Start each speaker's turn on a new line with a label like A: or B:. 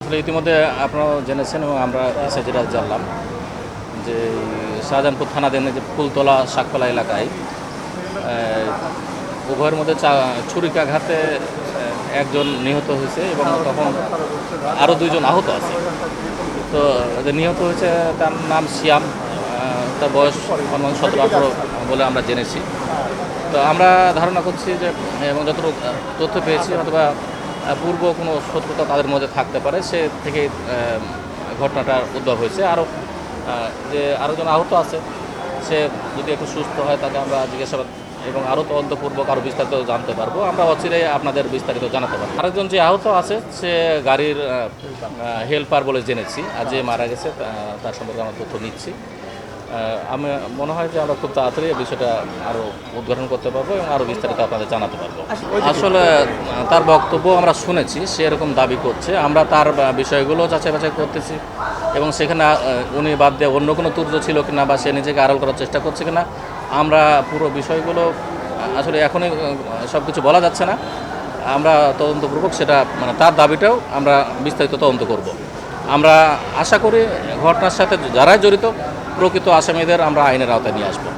A: আসলে ইতিমধ্যে আপনারা জেনেছেন এবং আমরা এসে যেটা জানলাম যে শাহজাহানপুর থানাধীনে যে ফুলতলা শাকপালা এলাকায় উভয়ের মধ্যে ছুরিকাঘাতে একজন নিহত হয়েছে এবং তখন আরও দুইজন আহত আছে। তো যে নিহত হয়েছে তার নাম শিয়াম, তার বয়স অনুমান 17-18 বলে আমরা জেনেছি। তো আমরা ধারণা করছি যে এবং যতটুকু তথ্য পেয়েছি অথবা পূর্ব কোনো শত্রুতা তাদের মধ্যে থাকতে পারে, সে থেকে ঘটনাটার উদ্ভব হয়েছে। যে আরেকজন আহত আছে, সে যদি একটু সুস্থ হয় তাকে আমরা জিজ্ঞাসাবাদ এবং আরও তদন্তপূর্বক আরও বিস্তারিত জানতে পারবো। আমরা অচিরেই আপনাদের বিস্তারিত জানাতে পারবো। আরেকজন যে আহত আছে সে গাড়ির হেল্পার বলে জেনেছি, আর যে মারা গেছে তার সম্পর্কে আমরা তথ্য নিচ্ছি। আমি মনে হয় যে আমরা খুব তাড়াতাড়ি এই বিষয়টা আরও উদ্ঘাটন করতে পারবো এবং আরও বিস্তারিত আপনাদের জানাতে পারবো। আসলে তার বক্তব্য আমরা শুনেছি, সে এরকম দাবি করছে। আমরা তার বিষয়গুলো যাচাই বাছাই করতেছি এবং সেখানে উনি বাদ দিয়ে অন্য কোনো তুর্য ছিল কিনা বা সে নিজেকে আড়াল করার চেষ্টা করছে কিনা, আমরা পুরো বিষয়গুলো আসলে এখনই সব কিছু বলা যাচ্ছে না। আমরা তদন্তপূর্বক সেটা তার দাবিটাও আমরা বিস্তারিত তদন্ত করব। আমরা আশা করি ঘটনার সাথে যারাই জড়িত প্রকৃত আসামিদের আমরা আইনের আওতায় নিয়ে আসবো।